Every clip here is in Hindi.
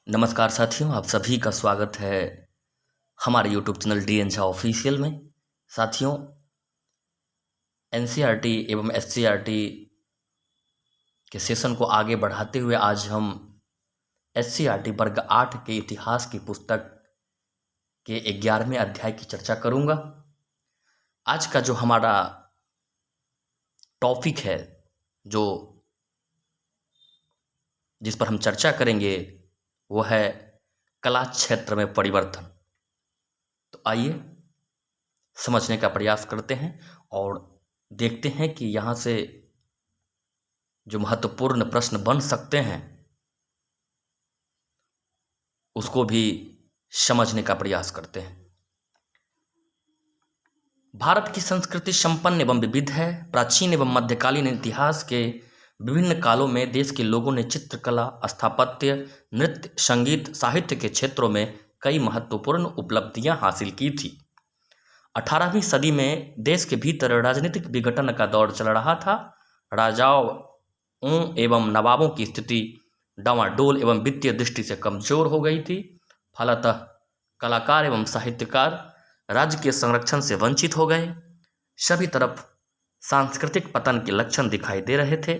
नमस्कार साथियों, आप सभी का स्वागत है हमारे YouTube channel D N Jha official में। साथियों, एनसीईआरटी एवं एससीईआरटी के सेशन को आगे बढ़ाते हुए आज हम एससीईआरटी वर्ग 8 के इतिहास की पुस्तक के 11वें अध्याय की चर्चा करूंगा। आज का जो हमारा टॉपिक है, जो जिस पर हम चर्चा करेंगे, वो है कला क्षेत्र में परिवर्तन। तो आइए समझने का प्रयास करते हैं और देखते हैं कि यहाँ से जो महत्वपूर्ण प्रश्न बन सकते हैं उसको भी समझने का प्रयास करते हैं। भारत की संस्कृति संपन्न एवं विविध है। प्राचीन एवं मध्यकालीन इतिहास के विभिन्न कालों में देश के लोगों ने चित्रकला, स्थापत्य, नृत्य, संगीत, साहित्य के क्षेत्रों में कई महत्वपूर्ण उपलब्धियां हासिल की थी। 18वीं सदी में देश के भीतर राजनीतिक विघटन का दौर चल रहा था। राजाओं एवं नवाबों की स्थिति डामाडोल एवं वित्तीय दृष्टि से कमजोर हो गई थी। फलतः कलाकार एवं साहित्यकार राज्य के संरक्षण से वंचित हो गए। सभी तरफ सांस्कृतिक पतन के लक्षण दिखाई दे रहे थे।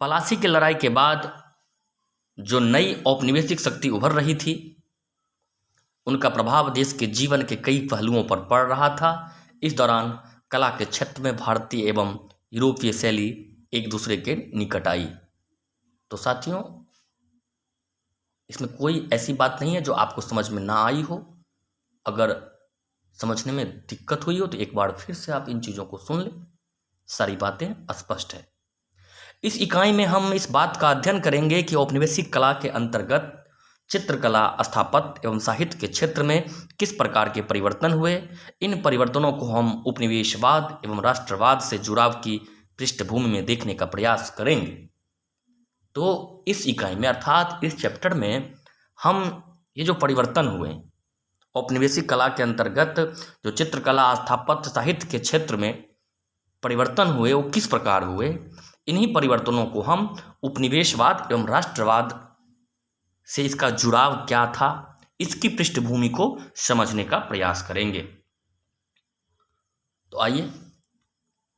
पलासी की लड़ाई के बाद जो नई औपनिवेशिक शक्ति उभर रही थी, उनका प्रभाव देश के जीवन के कई पहलुओं पर पड़ रहा था। इस दौरान कला के क्षेत्र में भारतीय एवं यूरोपीय शैली एक दूसरे के निकट आई। तो साथियों, इसमें कोई ऐसी बात नहीं है जो आपको समझ में ना आई हो। अगर समझने में दिक्कत हुई हो तो एक बार फिर से आप इन चीज़ों को सुन लें, सारी बातें स्पष्ट है। इस इकाई में हम इस बात का अध्ययन करेंगे कि औपनिवेशिक कला के अंतर्गत चित्रकला, स्थापत्य एवं साहित्य के क्षेत्र में किस प्रकार के परिवर्तन हुए। इन परिवर्तनों को हम उपनिवेशवाद एवं राष्ट्रवाद से जुड़ाव की पृष्ठभूमि में देखने का प्रयास करेंगे। तो इस इकाई में अर्थात इस चैप्टर में हम ये जो परिवर्तन हुए औपनिवेशिक कला के अंतर्गत, जो चित्रकला, स्थापत्य, साहित्य के क्षेत्र में परिवर्तन हुए, वो किस प्रकार हुए, इन्हीं परिवर्तनों को हम उपनिवेशवाद एवं राष्ट्रवाद से इसका जुड़ाव क्या था, इसकी पृष्ठभूमि को समझने का प्रयास करेंगे। तो आइए,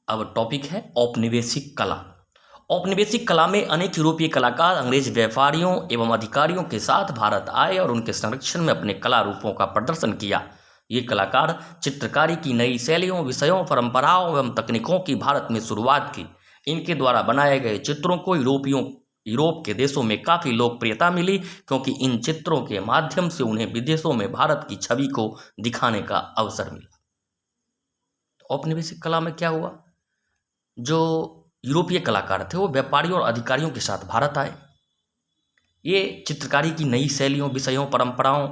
अब टॉपिक है औपनिवेशिक कला। औपनिवेशिक कला में अनेक यूरोपीय कलाकार अंग्रेज व्यापारियों एवं अधिकारियों के साथ भारत आए और उनके संरक्षण में अपने कला रूपों का प्रदर्शन किया। ये कलाकार चित्रकारी की नई शैलियों, विषयों, परंपराओं एवं तकनीकों की भारत में शुरुआत की। इनके द्वारा बनाए गए चित्रों को यूरोप के देशों में काफ़ी लोकप्रियता मिली, क्योंकि इन चित्रों के माध्यम से उन्हें विदेशों में भारत की छवि को दिखाने का अवसर मिला। औपनिवेशिक कला में क्या हुआ, जो यूरोपीय कलाकार थे वो व्यापारियों और अधिकारियों के साथ भारत आए। ये चित्रकारी की नई शैलियों, विषयों, परंपराओं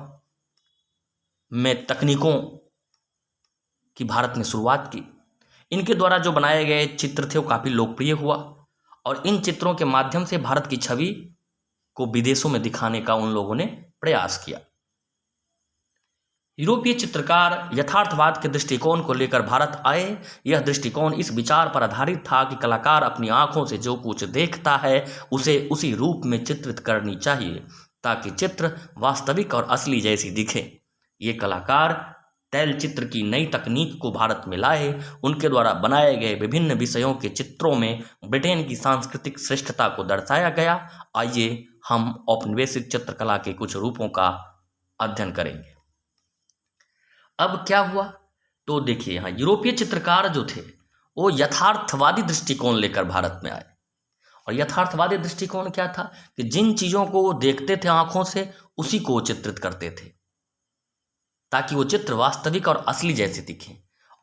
में तकनीकों की भारत में शुरुआत की। इनके द्वारा जो बनाए गए चित्र थे वो काफ़ी लोकप्रिय हुआ और इन चित्रों के माध्यम से भारत की छवि को विदेशों में दिखाने का उन लोगों ने प्रयास किया। यूरोपीय चित्रकार यथार्थवाद के दृष्टिकोण को लेकर भारत आए। यह दृष्टिकोण इस विचार पर आधारित था कि कलाकार अपनी आंखों से जो कुछ देखता है उसे उसी रूप में चित्रित करनी चाहिए, ताकि चित्र वास्तविक और असली जैसी दिखे। ये कलाकार तैल चित्र की नई तकनीक को भारत में लाए। उनके द्वारा बनाए गए विभिन्न विषयों के चित्रों में ब्रिटेन की सांस्कृतिक श्रेष्ठता को दर्शाया गया। आइए हम औपनिवेशिक चित्रकला के कुछ रूपों का अध्ययन करेंगे। अब क्या हुआ, तो देखिए, यहाँ यूरोपीय चित्रकार जो थे वो यथार्थवादी दृष्टिकोण लेकर भारत में आए। और यथार्थवादी दृष्टिकोण क्या था कि जिन चीज़ों को वो देखते थे आंखों से, उसी को वो चित्रित करते थे, ताकि वो चित्र वास्तविक और असली जैसे दिखें।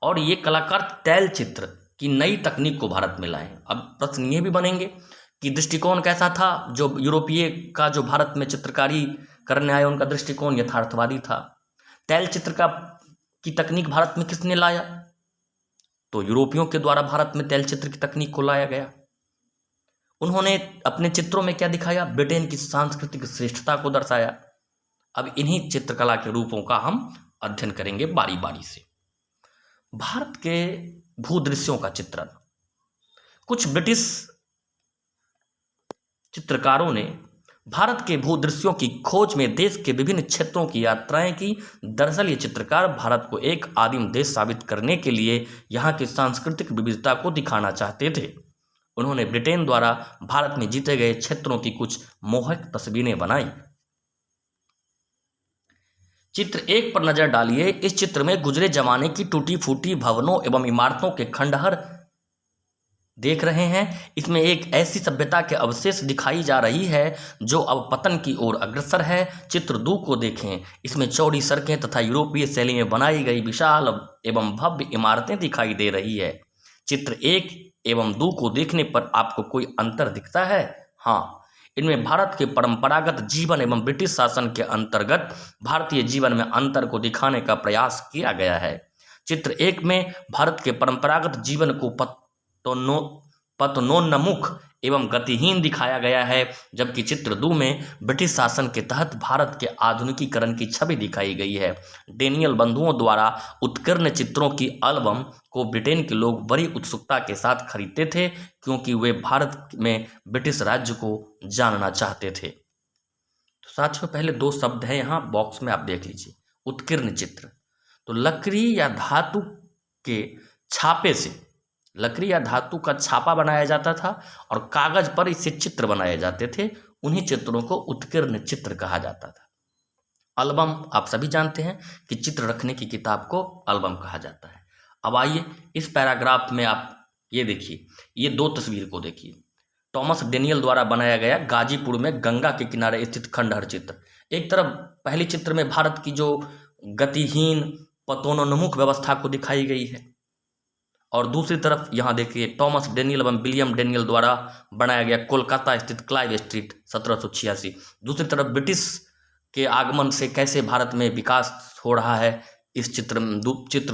और ये कलाकार तैल चित्र की नई तकनीक को भारत में लाए। अब प्रश्न ये भी बनेंगे कि दृष्टिकोण कैसा था। जो यूरोपीय का जो भारत में चित्रकारी करने आए, उनका दृष्टिकोण यथार्थवादी था। तैल चित्र की तकनीक भारत में किसने लाया, तो यूरोपियों के द्वारा भारत में तैल चित्र की तकनीक को लाया गया। उन्होंने अपने चित्रों में क्या दिखाया, ब्रिटेन की सांस्कृतिक श्रेष्ठता को दर्शाया। अब इन्हीं चित्रकला के रूपों का हम अध्ययन करेंगे बारी बारी से। भारत के भूदृश्यों का चित्रण कुछ ब्रिटिश चित्रकारों ने भारत के भूदृश्यों की खोज में देश के विभिन्न क्षेत्रों की यात्राएं की। दरअसल ये चित्रकार भारत को एक आदिम देश साबित करने के लिए यहाँ की सांस्कृतिक विविधता को दिखाना चाहते थे। उन्होंने ब्रिटेन द्वारा भारत में जीते गए क्षेत्रों की कुछ मोहक तस्वीरें बनाई। चित्र 1 पर नजर डालिए। इस चित्र में गुजरे जमाने की टूटी फूटी भवनों एवं इमारतों के खंडहर देख रहे हैं। इसमें एक ऐसी सभ्यता के अवशेष दिखाई जा रही है जो अब पतन की ओर अग्रसर है। चित्र 2 को देखें। इसमें चौड़ी सड़कें तथा यूरोपीय शैली में बनाई गई विशाल एवं भव्य इमारतें दिखाई दे रही है। चित्र 1 एवं 2 को देखने पर आपको कोई अंतर दिखता है? हाँ, इनमें भारत के परंपरागत जीवन एवं ब्रिटिश शासन के अंतर्गत भारतीय जीवन में अंतर को दिखाने का प्रयास किया गया है। चित्र 1 में भारत के परंपरागत जीवन को पतनोन्मुख एवं गतिहीन दिखाया गया है, जबकि चित्र 2 में ब्रिटिश शासन के तहत भारत के आधुनिकीकरण की छवि दिखाई गई है। डेनियल बंधुओं द्वारा उत्कीर्ण चित्रों की एल्बम को ब्रिटेन के लोग बड़ी उत्सुकता के साथ खरीदते थे, क्योंकि वे भारत में ब्रिटिश राज्य को जानना चाहते थे। तो साथियों, पहले 2 शब्द हैं यहाँ बॉक्स में, आप देख लीजिए। उत्कीर्ण चित्र, तो लकड़ी या धातु के छापे से, लकड़ी या धातु का छापा बनाया जाता था और कागज पर इससे चित्र बनाए जाते थे। उन्हीं चित्रों को उत्कीर्ण चित्र कहा जाता था। एल्बम आप सभी जानते हैं कि चित्र रखने की किताब को एल्बम कहा जाता है। अब आइए इस पैराग्राफ में आप ये देखिए, ये 2 तस्वीर को देखिए। टॉमस डेनियल द्वारा बनाया गया गाजीपुर में गंगा के किनारे स्थित खंडहर चित्र। एक तरफ पहले चित्र में भारत की जो गतिहीन पतनोन्मुख व्यवस्था को दिखाई गई है, और दूसरी तरफ यहाँ देखिए टॉमस डेनियल एवं विलियम डेनियल द्वारा बनाया गया कोलकाता स्थित क्लाइव स्ट्रीट 1786। दूसरी तरफ ब्रिटिश के आगमन से कैसे भारत में विकास हो रहा है, इस चित्र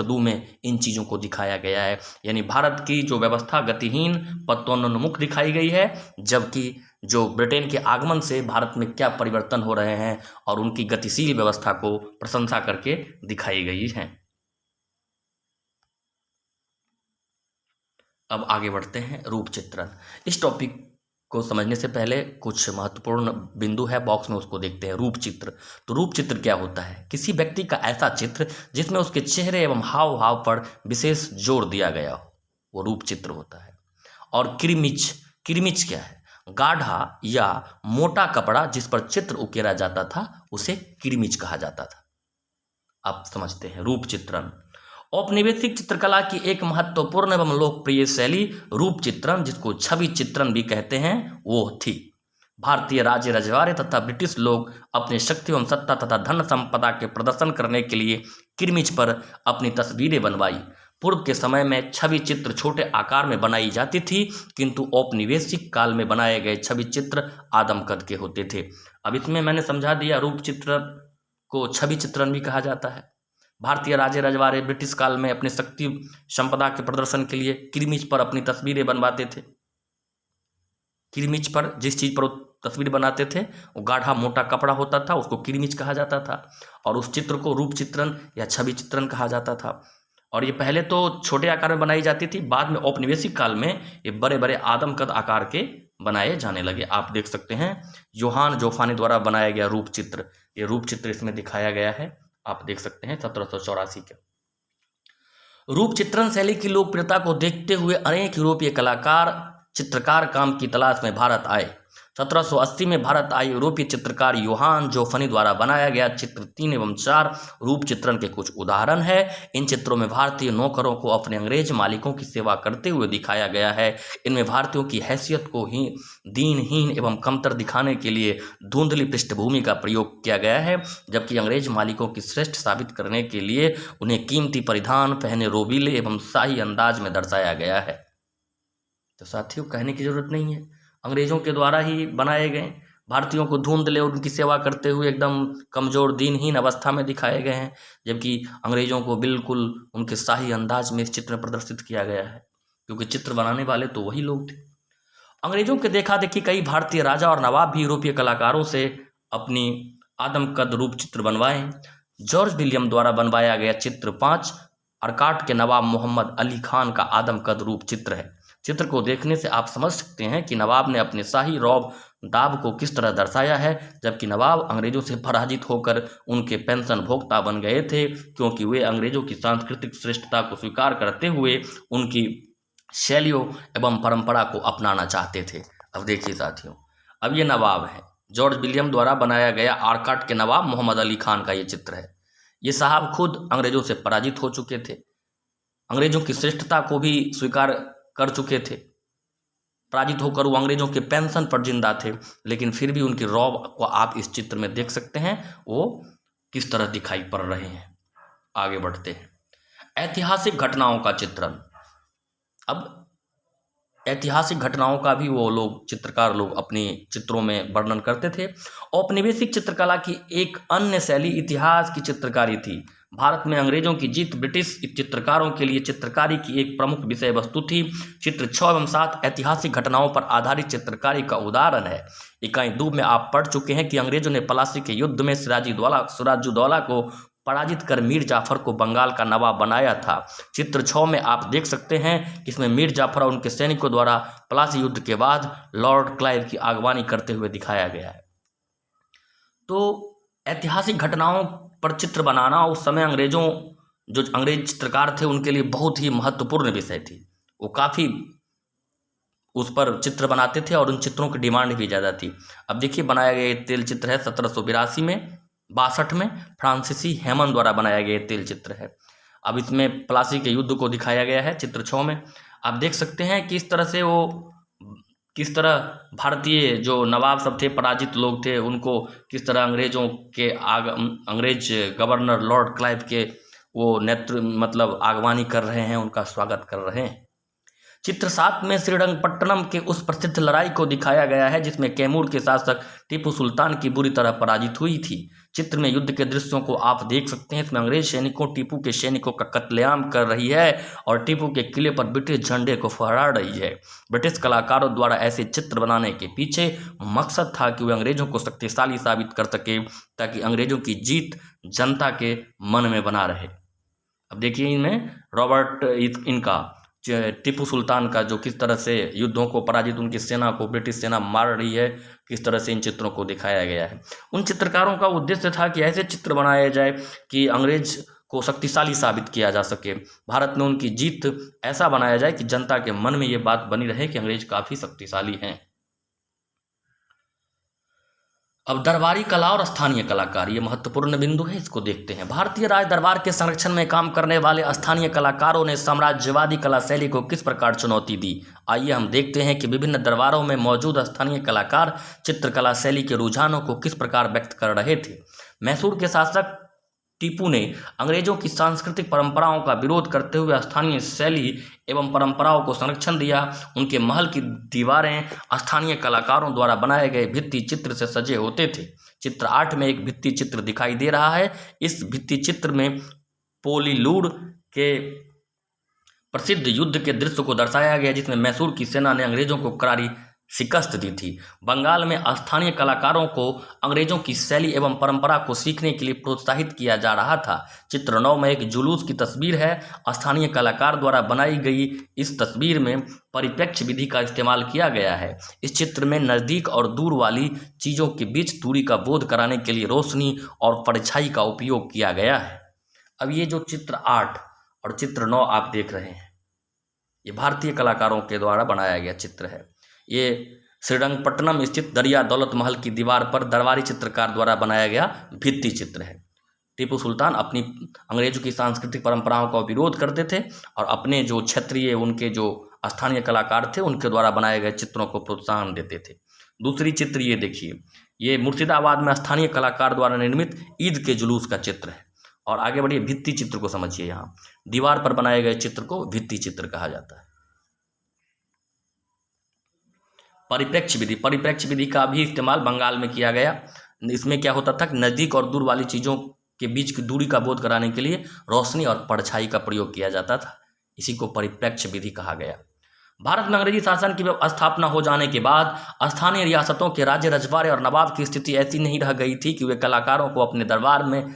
2 में इन चीज़ों को दिखाया गया है। यानी भारत की जो व्यवस्था गतिहीन पतनोन्मुख दिखाई गई है, जबकि जो ब्रिटेन के आगमन से भारत में क्या परिवर्तन हो रहे हैं और उनकी गतिशील व्यवस्था को प्रशंसा करके दिखाई गई है। अब आगे बढ़ते हैं, रूप चित्रण। इस टॉपिक को समझने से पहले कुछ महत्वपूर्ण बिंदु है बॉक्स में, उसको देखते हैं। रूप चित्र, तो रूप चित्र क्या होता है? किसी व्यक्ति का ऐसा चित्र जिसमें उसके चेहरे एवं हाव भाव पर विशेष जोर दिया गया हो, वो रूप चित्र होता है। और किरमिच, किरमिच क्या है? गाढ़ा या मोटा कपड़ा जिस पर चित्र उकेरा जाता था उसे किरमिच कहा जाता था। आप समझते हैं रूप चित्रण। औपनिवेशिक चित्रकला की एक महत्वपूर्ण एवं लोकप्रिय शैली रूप चित्रण, जिसको छवि चित्रण भी कहते हैं, वो थी। भारतीय राज्य रजवाड़े तथा ब्रिटिश लोग अपनी शक्ति एवं सत्ता तथा धन संपदा के प्रदर्शन करने के लिए किरमिच पर अपनी तस्वीरें बनवाई। पूर्व के समय में छवि चित्र छोटे आकार में बनाई जाती थी, किंतु औपनिवेशिक काल में बनाए गए छवि चित्र आदम कद के होते थे। अब इसमें मैंने समझा दिया, रूप चित्र को छवि चित्रण भी कहा जाता है। भारतीय राजे रजवाड़े ब्रिटिश काल में अपनी शक्ति संपदा के प्रदर्शन के लिए किरमिच पर अपनी तस्वीरें बनवाते थे। किरमिच पर जिस चीज़ पर वो तस्वीर बनाते थे वो गाढ़ा मोटा कपड़ा होता था, उसको किरमिच कहा जाता था, और उस चित्र को रूप चित्रण या छवि चित्रण कहा जाता था। और ये पहले तो छोटे आकार में बनाई जाती थी, बाद में औपनिवेशिक काल में ये बड़े बड़े आदम कद आकार के बनाए जाने लगे। आप देख सकते हैं योहान जोफानी द्वारा बनाया गया रूप चित्र, ये रूप चित्र इसमें दिखाया गया है, आप देख सकते हैं 1784 के। रूप चित्रण शैली की लोकप्रियता को देखते हुए अनेक यूरोपीय कलाकार चित्रकार काम की तलाश में भारत आए। 1780 में भारत आए यूरोपीय चित्रकार योहान जोफनी द्वारा बनाया गया चित्र 3 एवं 4 रूप चित्रण के कुछ उदाहरण है। इन चित्रों में भारतीय नौकरों को अपने अंग्रेज मालिकों की सेवा करते हुए दिखाया गया है। इनमें भारतीयों की हैसियत को ही दीनहीन एवं कमतर दिखाने के लिए धुंधली पृष्ठभूमि का प्रयोग किया गया है, जबकि अंग्रेज मालिकों की श्रेष्ठ साबित करने के लिए उन्हें कीमती परिधान पहने रोबीले एवं शाही अंदाज में दर्शाया गया है। तो साथियों, कहने की जरूरत नहीं है, अंग्रेजों के द्वारा ही बनाए गए, भारतीयों को धुंधले और उनकी सेवा करते हुए एकदम कमज़ोर दीनहीन अवस्था में दिखाए गए हैं, जबकि अंग्रेजों को बिल्कुल उनके शाही अंदाज में इस चित्र में प्रदर्शित किया गया है, क्योंकि चित्र बनाने वाले तो वही लोग थे। अंग्रेजों के देखा देखी कई भारतीय राजा और नवाब भी यूरोपीय कलाकारों से अपनी आदमकद रूप चित्र बनवाए। जॉर्ज विलियम द्वारा बनवाया गया चित्र 5 अर्काट के नवाब मोहम्मद अली खान का आदमकद रूप चित्र है। चित्र को देखने से आप समझ सकते हैं कि नवाब ने अपने शाही रौब दाब को किस तरह दर्शाया है, जबकि नवाब अंग्रेजों से पराजित होकर उनके पेंशन भोक्ता बन गए थे, क्योंकि वे अंग्रेजों की सांस्कृतिक श्रेष्ठता को स्वीकार करते हुए उनकी शैलियों एवं परंपरा को अपनाना चाहते थे। अब देखिए साथियों, अब ये नवाब है, जॉर्ज विलियम द्वारा बनाया गया आर्काट के नवाब मोहम्मद अली खान का ये चित्र है। ये साहब खुद अंग्रेजों से पराजित हो चुके थे, अंग्रेजों की श्रेष्ठता को भी स्वीकार कर चुके थे, पराजित होकर वो अंग्रेजों के पेंशन पर जिंदा थे, लेकिन फिर भी उनकी रौब को आप इस चित्र में देख सकते हैं वो किस तरह दिखाई पड़ रहे हैं। आगे बढ़ते हैं, ऐतिहासिक घटनाओं का चित्रण। अब ऐतिहासिक घटनाओं का भी वो लोग चित्रकार लोग अपने चित्रों में वर्णन करते थे। औपनिवेशिक चित्रकला की एक अन्य शैली इतिहास की चित्रकारी थी। भारत में अंग्रेजों की जीत ब्रिटिश चित्रकारों के लिए चित्रकारी की एक प्रमुख विषय वस्तु थी। चित्र 6 एवं 7 ऐतिहासिक घटनाओं पर आधारित चित्रकारी का उदाहरण है। इकाई 2 में आप पढ़ चुके हैं कि अंग्रेजों ने प्लासी के युद्ध में सिराजुद्दौला को पराजित कर मीर जाफर को बंगाल का नवाब बनाया था। चित्र 6 में आप देख सकते हैं कि इसमें मीर जाफर और उनके सैनिकों द्वारा प्लासी युद्ध के बाद लॉर्ड क्लाइव की अगवानी करते हुए दिखाया गया है। तो ऐतिहासिक घटनाओं पर चित्र बनाना उस समय जो अंग्रेज चित्रकार थे उनके लिए बहुत ही महत्वपूर्ण विषय थी। वो काफ़ी उस पर चित्र बनाते थे और उन चित्रों की डिमांड भी ज़्यादा थी। अब देखिए, बनाया गया तेल चित्र है 1782 में 62 में फ्रांसीसी हेमन द्वारा बनाया गया तेल चित्र है। अब इसमें प्लासी के युद्ध को दिखाया गया है। चित्र 6 में आप देख सकते हैं कि किस तरह भारतीय जो नवाब सब थे, पराजित लोग थे, उनको किस तरह अंग्रेज गवर्नर लॉर्ड क्लाइव के वो आगवानी कर रहे हैं, उनका स्वागत कर रहे हैं। चित्र 7 में श्रीरंगपट्टनम के उस प्रसिद्ध लड़ाई को दिखाया गया है जिसमें कैमूर के शासक टीपू सुल्तान की बुरी तरह पराजित हुई थी। चित्र में युद्ध के दृश्यों को आप देख सकते हैं। इसमें अंग्रेज सैनिकों टीपू के सैनिकों का कत्लेआम कर रही है और टीपू के किले पर ब्रिटिश झंडे को फहरा रही है। ब्रिटिश कलाकारों द्वारा ऐसे चित्र बनाने के पीछे मकसद था कि वे अंग्रेजों को शक्तिशाली साबित कर सके, ताकि अंग्रेजों की जीत जनता के मन में बना रहे। अब देखिए, इनमें इनका टीपू सुल्तान का जो किस तरह से युद्धों को पराजित, उनकी सेना को ब्रिटिश सेना मार रही है, किस तरह से इन चित्रों को दिखाया गया है। उन चित्रकारों का उद्देश्य था कि ऐसे चित्र बनाए जाए कि अंग्रेज को शक्तिशाली साबित किया जा सके, भारत में उनकी जीत ऐसा बनाया जाए कि जनता के मन में ये बात बनी रहे कि अंग्रेज काफ़ी शक्तिशाली हैं। अब दरबारी कला और स्थानीय कलाकार, ये महत्वपूर्ण बिंदु है, इसको देखते हैं। भारतीय राज दरबार के संरक्षण में काम करने वाले स्थानीय कलाकारों ने साम्राज्यवादी कला शैली को किस प्रकार चुनौती दी। आइए हम देखते हैं कि विभिन्न दरबारों में मौजूद स्थानीय कलाकार चित्रकला शैली के रुझानों को किस प्रकार व्यक्त कर रहे थे। मैसूर के शासक टीपू ने अंग्रेजों की सांस्कृतिक परंपराओं का विरोध करते हुए स्थानीय शैली एवं परंपराओं को संरक्षण दिया। उनके महल की दीवारें स्थानीय कलाकारों द्वारा बनाए गए भित्ति चित्र से सजे होते थे। चित्र 8 में एक भित्ति चित्र दिखाई दे रहा है। इस भित्ति चित्र में पोलीलूर के प्रसिद्ध युद्ध के दृश्य को दर्शाया गया, जिसमें मैसूर की सेना ने अंग्रेजों को करारी शिकस्त दी थी। बंगाल में स्थानीय कलाकारों को अंग्रेजों की शैली एवं परंपरा को सीखने के लिए प्रोत्साहित किया जा रहा था। चित्र 9 में एक जुलूस की तस्वीर है। स्थानीय कलाकार द्वारा बनाई गई इस तस्वीर में परिप्रेक्ष्य विधि का इस्तेमाल किया गया है। इस चित्र में नज़दीक और दूर वाली चीज़ों के बीच दूरी का बोध कराने के लिए रोशनी और परछाई का उपयोग किया गया है। अब ये जो चित्र 8 और चित्र 9 आप देख रहे हैं, ये भारतीय कलाकारों के द्वारा बनाया गया चित्र है। ये श्रीरंगपट्टनम स्थित दरिया दौलत महल की दीवार पर दरबारी चित्रकार द्वारा बनाया गया भित्ति चित्र है। टीपू सुल्तान अपनी अंग्रेजों की सांस्कृतिक परंपराओं का विरोध करते थे और अपने जो क्षेत्रीय उनके जो स्थानीय कलाकार थे उनके द्वारा बनाए गए चित्रों को प्रोत्साहन देते थे। दूसरी चित्र ये देखिए, ये मुर्शिदाबाद में स्थानीय कलाकार द्वारा निर्मित ईद के जुलूस का चित्र है। और आगे बढ़िए, भित्ति चित्र को समझिए। यहाँ दीवार पर बनाए गए चित्र को भित्ति चित्र कहा जाता है। परिप्रेक्ष्य विधि का भी इस्तेमाल बंगाल में किया गया। इसमें क्या होता था कि नज़दीक और दूर वाली चीज़ों के बीच की दूरी का बोध कराने के लिए रोशनी और परछाई का प्रयोग किया जाता था। इसी को परिप्रेक्ष्य विधि कहा गया। भारत में अंग्रेजी शासन की स्थापना हो जाने के बाद स्थानीय रियासतों के राज्य रजवाड़े और नवाब की स्थिति ऐसी नहीं रह गई थी कि वे कलाकारों को अपने दरबार में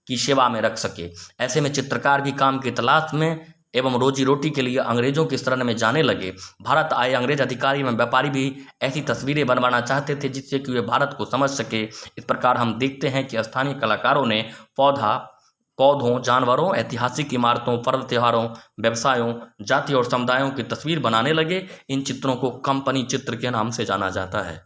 की सेवा में रख सके। ऐसे में चित्रकार भी काम की तलाश में एवं रोजी रोटी के लिए अंग्रेजों की शरण में जाने लगे। भारत आए अंग्रेज अधिकारी एवं व्यापारी भी ऐसी तस्वीरें बनवाना चाहते थे जिससे कि वे भारत को समझ सके। इस प्रकार हम देखते हैं कि स्थानीय कलाकारों ने पौधों, जानवरों, ऐतिहासिक इमारतों, पर्व त्योहारों, व्यवसायों, जाति और समुदायों की तस्वीर बनाने लगे। इन चित्रों को कंपनी चित्र के नाम से जाना जाता है।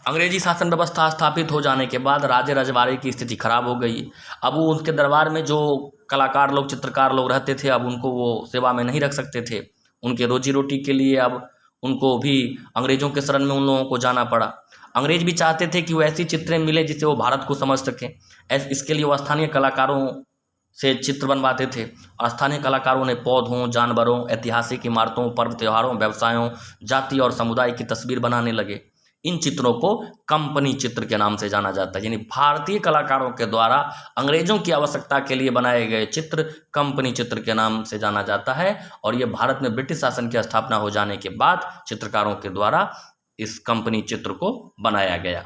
अंग्रेजी शासन व्यवस्था स्थापित हो जाने के बाद राजे रजवाड़े की स्थिति खराब हो गई। अब वो उसके दरबार में जो कलाकार लोग, चित्रकार लोग रहते थे, अब उनको वो सेवा में नहीं रख सकते थे। उनके रोजी रोटी के लिए अब उनको भी अंग्रेजों के शरण में उन लोगों को जाना पड़ा। अंग्रेज भी चाहते थे कि वो ऐसी चित्रें मिले जिससे वो भारत को समझ सकें। इसके लिए वो स्थानीय कलाकारों से चित्र बनवाते थे। स्थानीय कलाकारों ने पौधों, जानवरों, ऐतिहासिक इमारतों, पर्व त्योहारों, व्यवसायों, जाति और समुदाय की तस्वीर बनाने लगे। इन चित्रों को कंपनी चित्र के नाम से जाना जाता है। यानी भारतीय कलाकारों के द्वारा अंग्रेजों की आवश्यकता के लिए बनाए गए चित्र कंपनी चित्र के नाम से जाना जाता है। और ये भारत में ब्रिटिश शासन की स्थापना हो जाने के बाद चित्रकारों के द्वारा इस कंपनी चित्र को बनाया गया।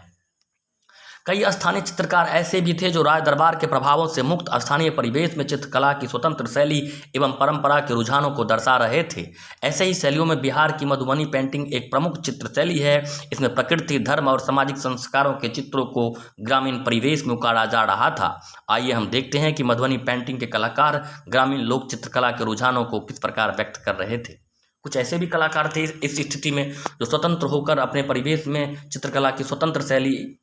कई स्थानीय चित्रकार ऐसे भी थे जो राज दरबार के प्रभावों से मुक्त स्थानीय परिवेश में चित्रकला की स्वतंत्र शैली एवं परंपरा के रुझानों को दर्शा रहे थे। ऐसे ही शैलियों में बिहार की मधुबनी पेंटिंग एक प्रमुख चित्र शैली है। इसमें प्रकृति, धर्म और सामाजिक संस्कारों के चित्रों को ग्रामीण परिवेश में उकारा जा रहा था। आइए हम देखते हैं कि मधुबनी पेंटिंग के कलाकार ग्रामीण लोक चित्रकला के रुझानों को किस प्रकार व्यक्त कर रहे थे। कुछ ऐसे भी कलाकार थे इस स्थिति में जो स्वतंत्र होकर अपने परिवेश में चित्रकला की स्वतंत्र शैली,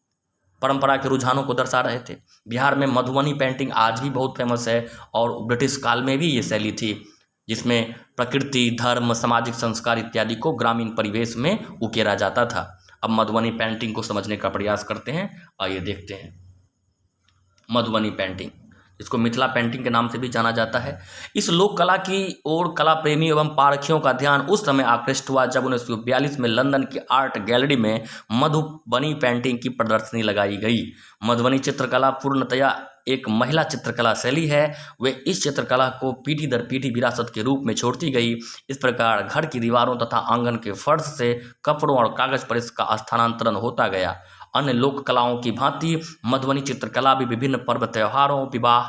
परंपरा के रुझानों को दर्शा रहे थे। बिहार में मधुबनी पेंटिंग आज भी बहुत फेमस है और ब्रिटिश काल में भी ये शैली थी जिसमें प्रकृति, धर्म, सामाजिक संस्कार इत्यादि को ग्रामीण परिवेश में उकेरा जाता था। अब मधुबनी पेंटिंग को समझने का प्रयास करते हैं। आइए देखते हैं मधुबनी पेंटिंग, इसको मिथिला पेंटिंग के नाम से भी जाना जाता है। इस लोक कला की ओर कला प्रेमी एवं पारखियों का ध्यान उस समय आकृष्ट हुआ जब 1942 में लंदन की आर्ट गैलरी में मधुबनी पेंटिंग की प्रदर्शनी लगाई गई। मधुबनी चित्रकला पूर्णतया एक महिला चित्रकला शैली है। वे इस चित्रकला को पीढ़ी दर पीढ़ी विरासत के रूप में छोड़ती गई। इस प्रकार घर की दीवारों तथा आंगन के फर्श से कपड़ों और कागज पर इसका स्थानांतरण होता गया। अन्य लोक कलाओं की भांति मधुबनी चित्रकला भी विभिन्न पर्व त्योहारों, विवाह,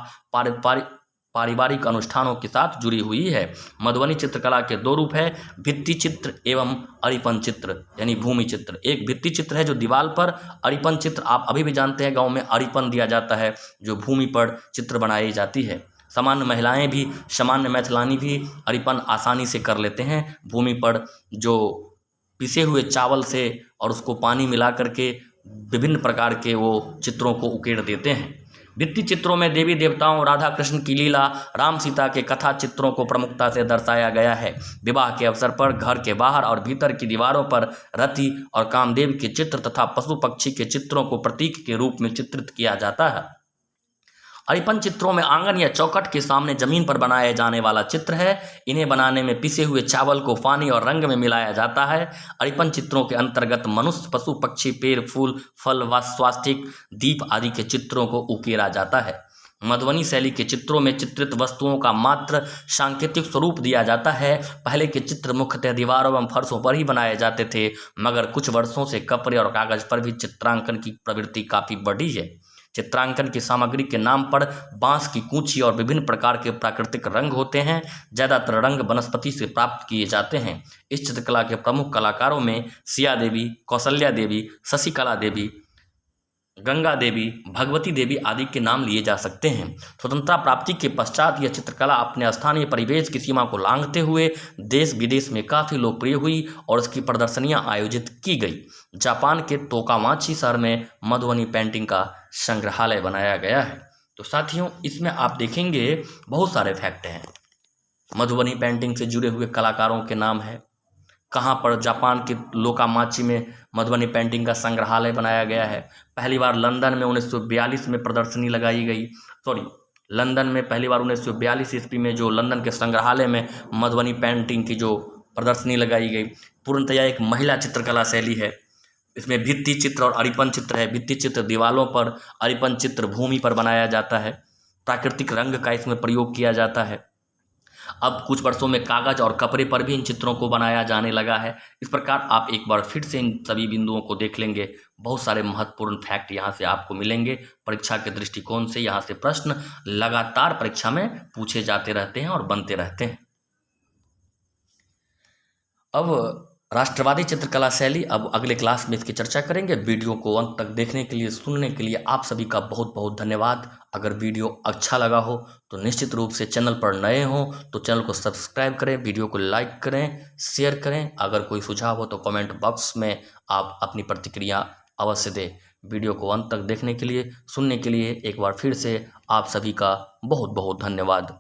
पारिवारिक अनुष्ठानों के साथ जुड़ी हुई है। मधुबनी चित्रकला के दो रूप है, भित्ति चित्र एवं अरिपन चित्र यानी भूमि चित्र। एक भित्ति चित्र है जो दीवार पर, अरिपन चित्र आप अभी भी जानते हैं गांव में अरिपन दिया जाता है जो भूमि पर चित्र बनाई जाती है। सामान्य महिलाएं भी, सामान्य मैथिलानी भी अरिपन आसानी से कर लेते हैं। भूमि पर जो पिसे हुए चावल से और उसको पानी मिला करके विभिन्न प्रकार के वो चित्रों को उकेर देते हैं। भित्ति चित्रों में देवी देवताओं, राधा कृष्ण की लीला, राम सीता के कथा चित्रों को प्रमुखता से दर्शाया गया है। विवाह के अवसर पर घर के बाहर और भीतर की दीवारों पर रति और कामदेव के चित्र तथा पशु पक्षी के चित्रों को प्रतीक के रूप में चित्रित किया जाता है। अरिपन चित्रों में आंगन या चौखट के सामने जमीन पर बनाया जाने वाला चित्र है। इन्हें बनाने में पिसे हुए चावल को पानी और रंग में मिलाया जाता है। अरिपन चित्रों के अंतर्गत मनुष्य, पशु पक्षी, पेड़, फूल, फल व स्वास्तिक, दीप आदि के चित्रों को उकेरा जाता है। मधुबनी शैली के चित्रों में चित्रित वस्तुओं का मात्र सांकेतिक स्वरूप दिया जाता है। पहले के चित्र मुख्यतः दीवारों एवं फर्शों पर ही बनाए जाते थे, मगर कुछ वर्षों से कपड़े और कागज पर भी चित्रांकन की प्रवृत्ति काफ़ी बढ़ी है। चित्रांकन की सामग्री के नाम पर बांस की कूंची और विभिन्न प्रकार के प्राकृतिक रंग होते हैं। ज़्यादातर रंग वनस्पति से प्राप्त किए जाते हैं। इस चित्रकला के प्रमुख कलाकारों में सिया देवी, कौशल्या देवी, शशिकला देवी, गंगा देवी, भगवती देवी आदि के नाम लिए जा सकते हैं। स्वतंत्रता प्राप्ति के पश्चात यह चित्रकला अपने स्थानीय परिवेश की सीमा को लांघते हुए देश विदेश में काफ़ी लोकप्रिय हुई और इसकी प्रदर्शनियां आयोजित की गई। जापान के तोकामाची शहर में मधुबनी पेंटिंग का संग्रहालय बनाया गया है। तो साथियों, इसमें आप देखेंगे बहुत सारे फैक्ट हैं। मधुबनी पेंटिंग से जुड़े हुए कलाकारों के नाम है, कहाँ पर जापान के तोकामाची में मधुबनी पेंटिंग का संग्रहालय बनाया गया है। पहली बार लंदन में 1942 में प्रदर्शनी लगाई गई। लंदन में पहली बार 1942 ईस्वी में जो लंदन के संग्रहालय में मधुबनी पेंटिंग की जो प्रदर्शनी लगाई गई। पूर्णतया एक महिला चित्रकला शैली है। इसमें भित्ति चित्र और अरिपन चित्र है। भित्ति चित्र दीवालों पर, अरिपन चित्र भूमि पर बनाया जाता है। प्राकृतिक रंग का इसमें प्रयोग किया जाता है। अब कुछ वर्षों में कागज और कपड़े पर भी इन चित्रों को बनाया जाने लगा है। इस प्रकार आप एक बार फिर से इन सभी बिंदुओं को देख लेंगे। बहुत सारे महत्वपूर्ण फैक्ट यहाँ से आपको मिलेंगे। परीक्षा के दृष्टिकोण से यहाँ से प्रश्न लगातार परीक्षा में पूछे जाते रहते हैं और बनते रहते हैं। अब राष्ट्रवादी चित्रकला शैली, अब अगले क्लास में इसकी चर्चा करेंगे। वीडियो को अंत तक देखने के लिए, सुनने के लिए आप सभी का बहुत बहुत धन्यवाद। अगर वीडियो अच्छा लगा हो तो निश्चित रूप से, चैनल पर नए हो तो चैनल को सब्सक्राइब करें, वीडियो को लाइक करें, शेयर करें। अगर कोई सुझाव हो तो कमेंट बॉक्स में आप अपनी प्रतिक्रिया अवश्य दें। वीडियो को अंत तक देखने के लिए, सुनने के लिए एक बार फिर से आप सभी का बहुत बहुत धन्यवाद।